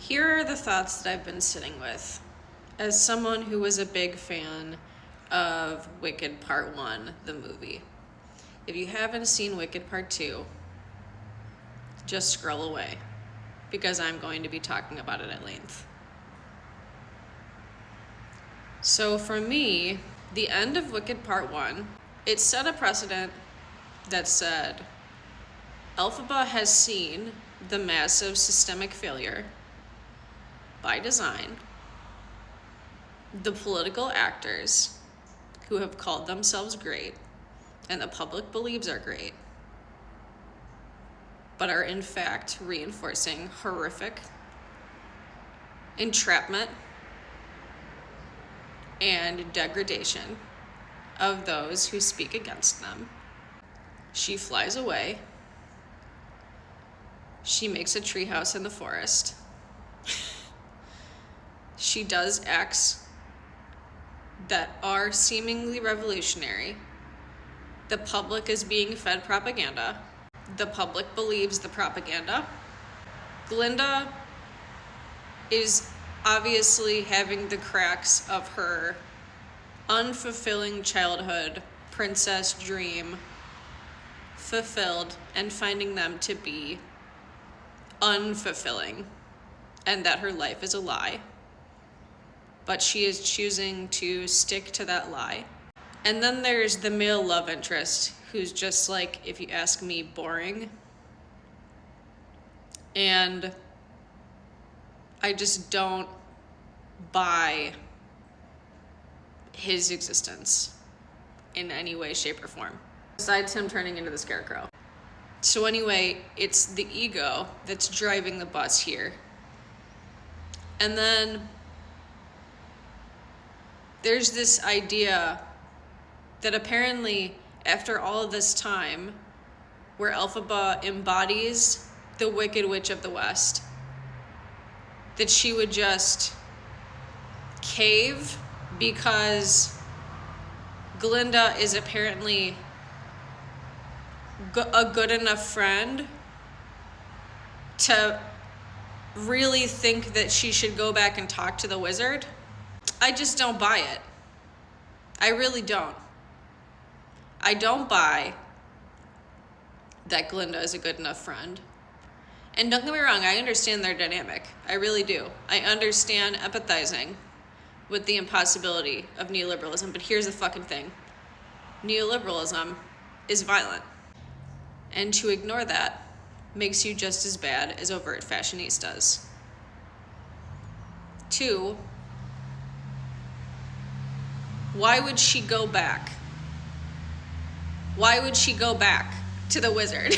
Here are the thoughts that I've been sitting with as someone who was a big fan of Wicked Part 1, the movie. If you haven't seen Wicked Part 2, just scroll away, because I'm going to be talking about it at length. So for me, the end of Wicked Part 1, it set a precedent that said, Elphaba has seen the massive systemic failure by design, the political actors who have called themselves great and the public believes are great, but are in fact reinforcing horrific entrapment and degradation of those who speak against them. She flies away. She makes a treehouse in the forest. She does acts that are seemingly revolutionary. The public is being fed propaganda. The public believes the propaganda. Glinda is obviously having the cracks of her unfulfilling childhood princess dream fulfilled and finding them to be unfulfilling and that her life is a lie. But she is choosing to stick to that lie. And then there's the male love interest who's just like, if you ask me, boring. And I just don't buy his existence in any way, shape, or form, besides him turning into the Scarecrow. So anyway, it's the ego that's driving the bus here. And then there's this idea that apparently after all of this time, where Elphaba embodies the Wicked Witch of the West, that she would just cave because Glinda is apparently a good enough friend to really think that she should go back and talk to the wizard. I just don't buy it. I really don't. I don't buy that Glinda is a good enough friend. And don't get me wrong, I understand their dynamic. I really do. I understand empathizing with the impossibility of neoliberalism, but here's the fucking thing. Neoliberalism is violent. And to ignore that makes you just as bad as overt fashionistas. 2, why would she go back? Why would she go back to the wizard?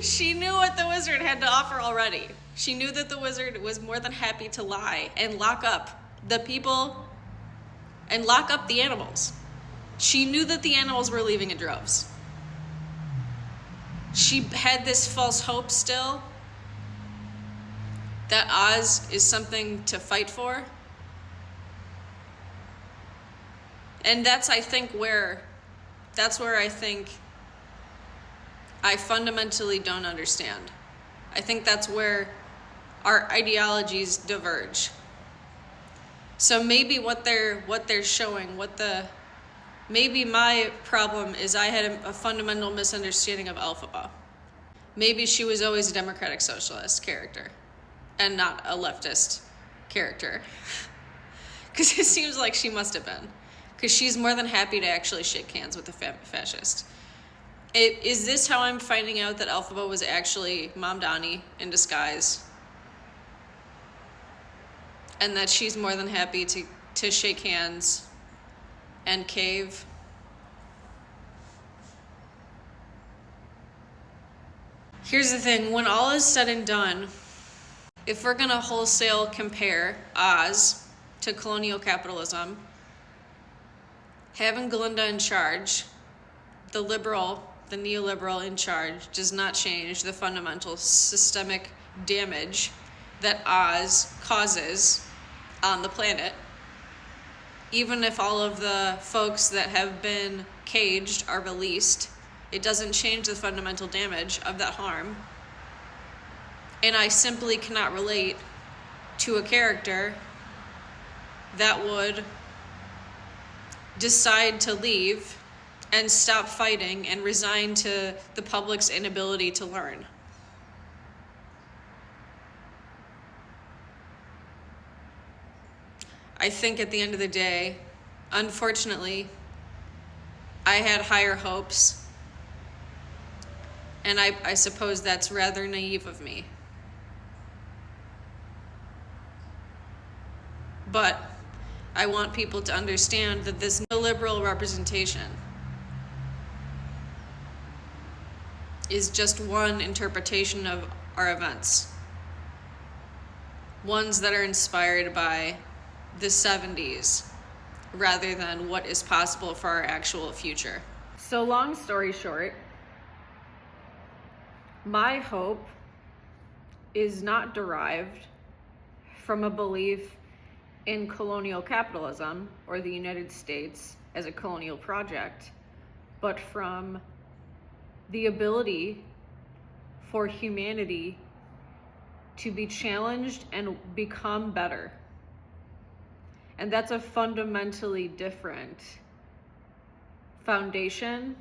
She knew what the wizard had to offer already. She knew that the wizard was more than happy to lie and lock up the people and lock up the animals. She knew that the animals were leaving in droves. She had this false hope still that Oz is something to fight for. And that's where I think I fundamentally don't understand. I think that's where our ideologies diverge. So maybe what they're showing, maybe my problem is I had a fundamental misunderstanding of Elphaba. Maybe she was always a democratic socialist character and not a leftist character. Because it seems like she must have been. Because she's more than happy to actually shake hands with a fascist. Is this how I'm finding out that Elphaba was actually Mom Donnie in disguise? And that she's more than happy to shake hands and cave? Here's the thing, when all is said and done, if we're gonna wholesale compare Oz to colonial capitalism, having Glinda in charge, the neoliberal in charge, does not change the fundamental systemic damage that Oz causes on the planet. Even if all of the folks that have been caged are released, it doesn't change the fundamental damage of that harm. And I simply cannot relate to a character that would decide to leave and stop fighting and resign to the public's inability to learn. I think at the end of the day, unfortunately, I had higher hopes, and I suppose that's rather naive of me. But I want people to understand that this neoliberal representation is just one interpretation of our events. Ones that are inspired by the 70s rather than what is possible for our actual future. So long story short, my hope is not derived from a belief in colonial capitalism or the United States as a colonial project, but from the ability for humanity to be challenged and become better. And that's a fundamentally different foundation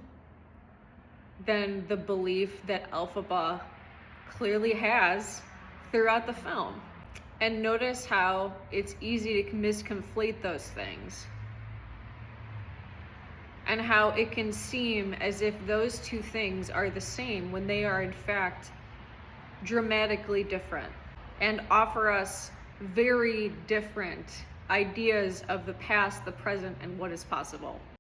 than the belief that Elphaba clearly has throughout the film. And notice how it's easy to misconflate those things, and how it can seem as if those two things are the same when they are in fact dramatically different and offer us very different ideas of the past, the present, and what is possible.